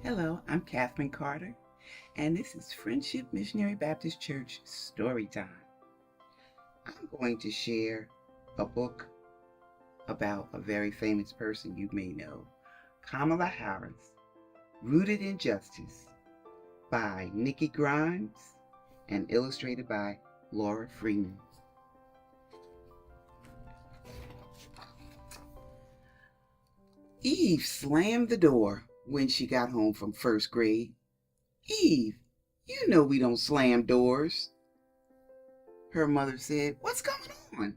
Hello, I'm Catherine Carter, and this is Friendship Missionary Baptist Church Story Time. I'm going to share a book about a very famous person you may know, Kamala Harris, Rooted in Justice, by Nikki Grimes and illustrated by Laura Freeman. Eve slammed the door when she got home from first grade. Eve, you know we don't slam doors. Her mother said, "What's going on?"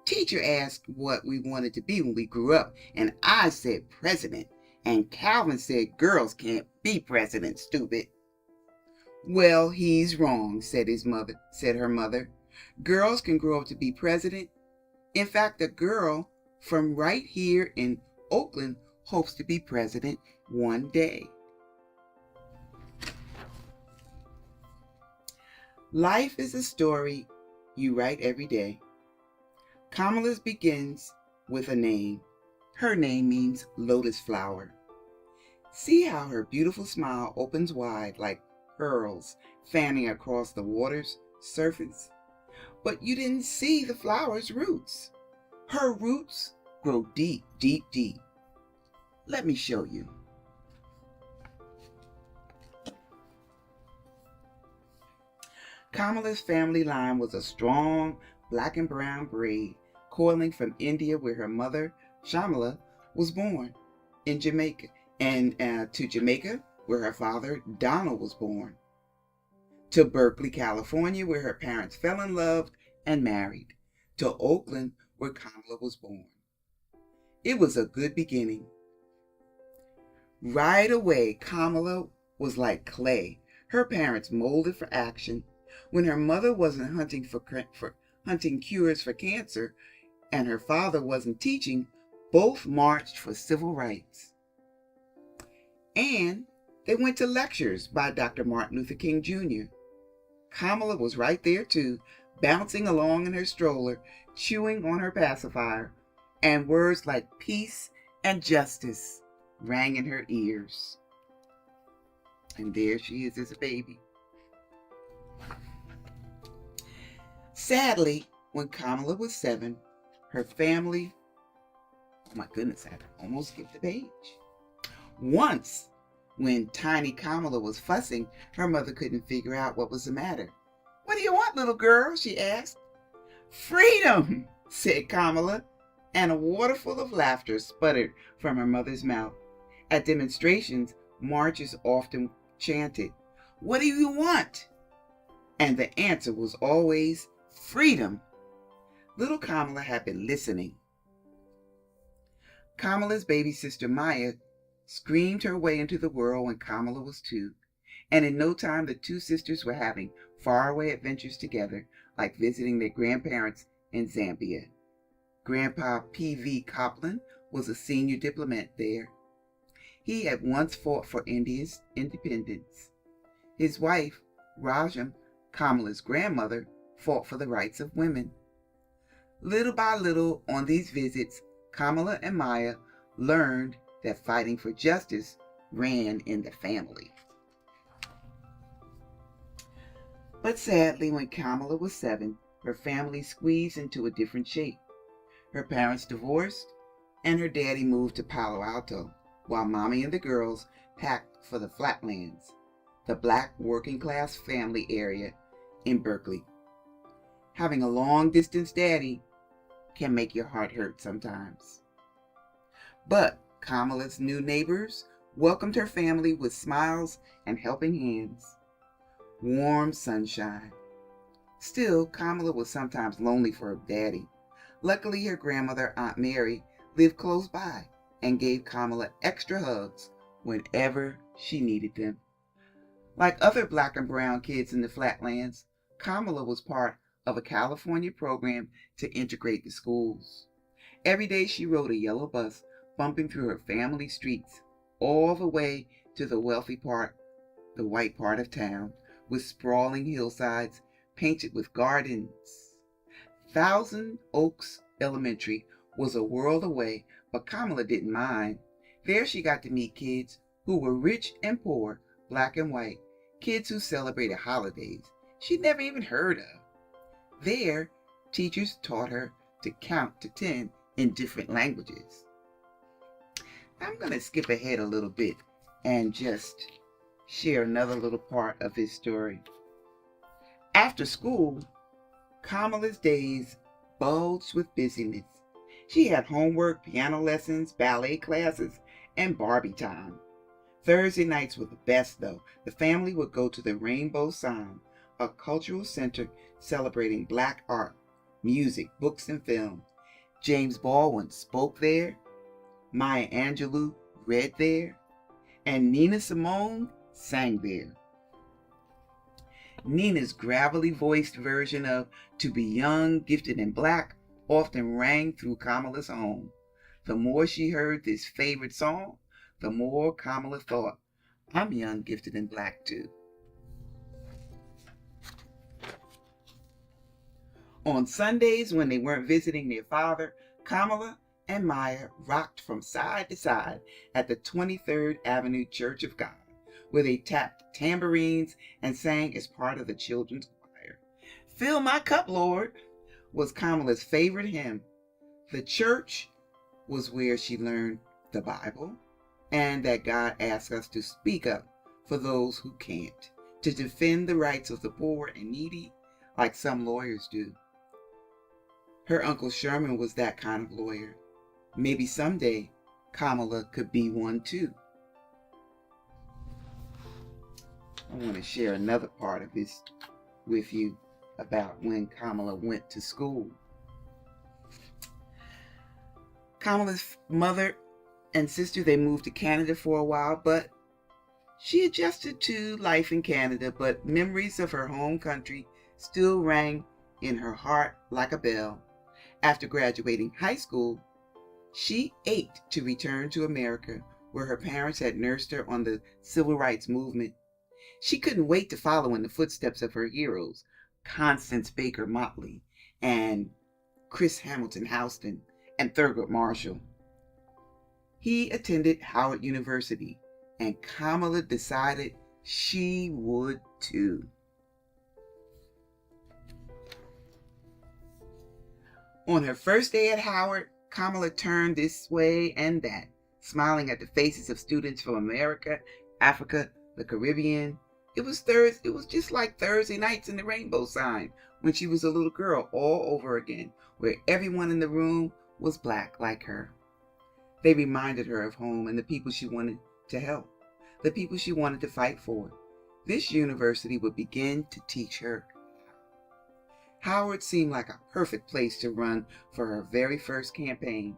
Teacher asked what we wanted to be when we grew up, and I said president. And Calvin said girls can't be president, stupid. Well, he's wrong, said her mother. Girls can grow up to be president. In fact, a girl from right here in Oakland hopes to be president one day. Life is a story you write every day. Kamala's begins with a name. Her name means lotus flower. See how her beautiful smile opens wide like pearls fanning across the water's surface? But you didn't see the flower's roots. Her roots grow deep, deep, deep. Let me show you. Kamala's family line was a strong black and brown braid coiling from India, where her mother, Shamala, was born, in Jamaica, and to Jamaica, where her father, Donald, was born, to Berkeley, California, where her parents fell in love and married, to Oakland, where Kamala was born. It was a good beginning. Right away, Kamala was like clay. Her parents molded for action. When her mother wasn't hunting cures for cancer, and her father wasn't teaching, both marched for civil rights. And they went to lectures by Dr. Martin Luther King Jr. Kamala was right there too, bouncing along in her stroller, chewing on her pacifier, and words like peace and justice rang in her ears. And there she is as a baby. Sadly, when Kamala was 7, her family, oh my goodness, I almost skipped the page. Once, when tiny Kamala was fussing, her mother couldn't figure out what was the matter. "What do you want, little girl?" she asked. "Freedom," said Kamala, and a waterfall of laughter sputtered from her mother's mouth. At demonstrations, marchers often chanted, "What do you want?" And the answer was always, "Freedom." Little Kamala had been listening. Kamala's baby sister Maya screamed her way into the world when Kamala was 2, and in no time the two sisters were having faraway adventures together, like visiting their grandparents in Zambia. Grandpa P.V. Copland was a senior diplomat there. He had once fought for India's independence. His wife, Rajam, Kamala's grandmother, fought for the rights of women. Little by little on these visits, Kamala and Maya learned that fighting for justice ran in the family. But sadly, when Kamala was 7, her family squeezed into a different shape. Her parents divorced, and her daddy moved to Palo Alto, while Mommy and the girls packed for the Flatlands, the black working-class family area in Berkeley. Having a long-distance daddy can make your heart hurt sometimes. But Kamala's new neighbors welcomed her family with smiles and helping hands. Warm sunshine. Still, Kamala was sometimes lonely for her daddy. Luckily, her grandmother, Aunt Mary, lived close by and gave Kamala extra hugs whenever she needed them. Like other black and brown kids in the Flatlands, Kamala was part of a California program to integrate the schools. Every day she rode a yellow bus bumping through her family streets all the way to the wealthy part, the white part of town, with sprawling hillsides painted with gardens. Thousand Oaks Elementary was a world away, but Kamala didn't mind. There she got to meet kids who were rich and poor, black and white, kids who celebrated holidays she'd never even heard of. There, teachers taught her to count to 10 in different languages. I'm going to skip ahead a little bit and just share another little part of his story. After school, Kamala's days bulged with busyness. She had homework, piano lessons, ballet classes, and Barbie time. Thursday nights were the best, though. The family would go to the Rainbow Sign, a cultural center celebrating black art, music, books, and film. James Baldwin spoke there, Maya Angelou read there, and Nina Simone sang there. Nina's gravelly voiced version of To Be Young, Gifted, and Black often rang through Kamala's home. The more she heard this favorite song, the more Kamala thought, I'm young, gifted, and black too. On Sundays, when they weren't visiting their father, Kamala and Maya rocked from side to side at the 23rd Avenue Church of God, where they tapped tambourines and sang as part of the children's choir. Fill My Cup, Lord, was Kamala's favorite hymn. The church was where she learned the Bible and that God asks us to speak up for those who can't, to defend the rights of the poor and needy like some lawyers do. Her Uncle Sherman was that kind of lawyer. Maybe someday Kamala could be one too. I want to share another part of this with you about when Kamala went to school. Kamala's mother and sister, they moved to Canada for a while, but she adjusted to life in Canada, but memories of her home country still rang in her heart like a bell. After graduating high school, she ached to return to America, where her parents had nursed her on the civil rights movement. She couldn't wait to follow in the footsteps of her heroes, Constance Baker Motley and Chris Hamilton Houston and Thurgood Marshall. He attended Howard University, and Kamala decided she would too. On her first day at Howard, Kamala turned this way and that, smiling at the faces of students from America, Africa, the Caribbean. It was just like Thursday nights in the Rainbow Sign when she was a little girl all over again, where everyone in the room was black like her. They reminded her of home and the people she wanted to help, the people she wanted to fight for. This university would begin to teach her. Howard seemed like a perfect place to run for her very first campaign.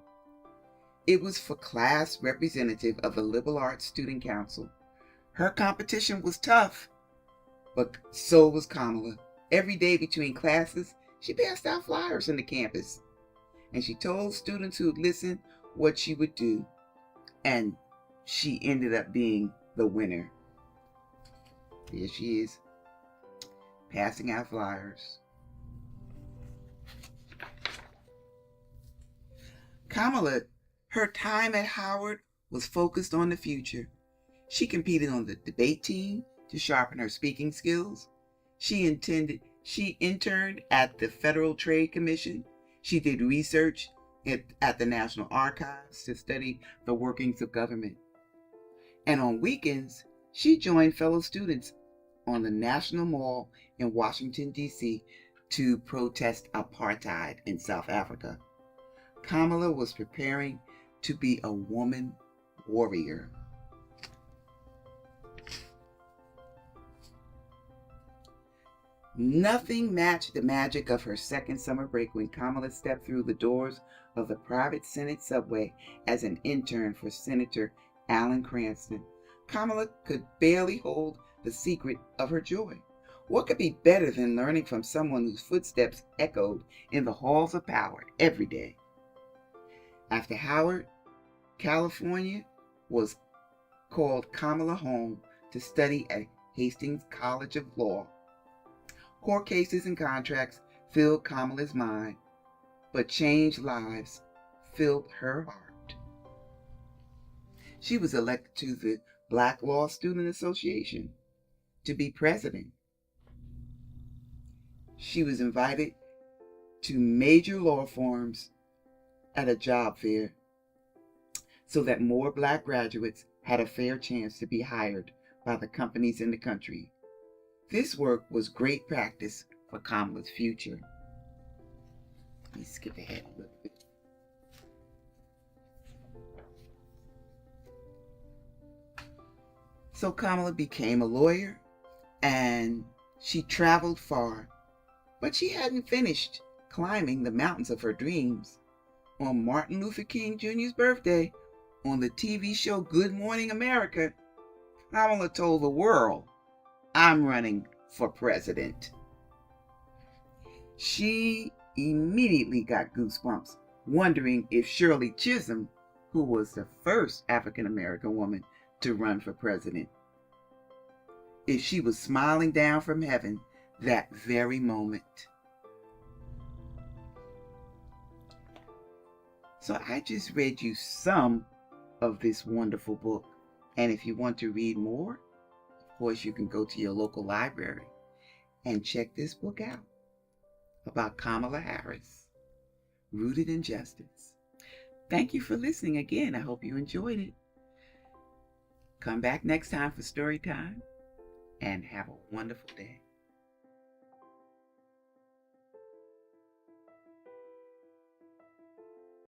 It was for class representative of the Liberal Arts Student Council. Her competition was tough, but so was Kamala. Every day between classes, she passed out flyers on the campus, and she told students who'd listen what she would do, and she ended up being the winner. There she is, passing out flyers. Kamala, her time at Howard was focused on the future. She competed on the debate team to sharpen her speaking skills. She interned at the Federal Trade Commission. She did research at the National Archives to study the workings of government. And on weekends, she joined fellow students on the National Mall in Washington, D.C. to protest apartheid in South Africa. Kamala was preparing to be a woman warrior. Nothing matched the magic of her second summer break when Kamala stepped through the doors of the private Senate subway as an intern for Senator Alan Cranston. Kamala could barely hold the secret of her joy. What could be better than learning from someone whose footsteps echoed in the halls of power every day? After Howard, California was called Kamala home to study at Hastings College of Law. Court cases and contracts filled Kamala's mind, but changed lives filled her heart. She was elected to the Black Law Student Association to be president. She was invited to major law firms at a job fair so that more black graduates had a fair chance to be hired by the companies in the country. This work was great practice for Kamala's future. Let me skip ahead a little bit. So Kamala became a lawyer and she traveled far, but she hadn't finished climbing the mountains of her dreams. On Martin Luther King Jr.'s birthday, on the TV show Good Morning America, Kamala told the world, "I'm running for president." She immediately got goosebumps, wondering if Shirley Chisholm, who was the first African American woman to run for president, if she was smiling down from heaven that very moment. So I just read you some of this wonderful book. And if you want to read more, of course, you can go to your local library and check this book out about Kamala Harris, Rooted in Justice. Thank you for listening again. I hope you enjoyed it. Come back next time for story time and have a wonderful day.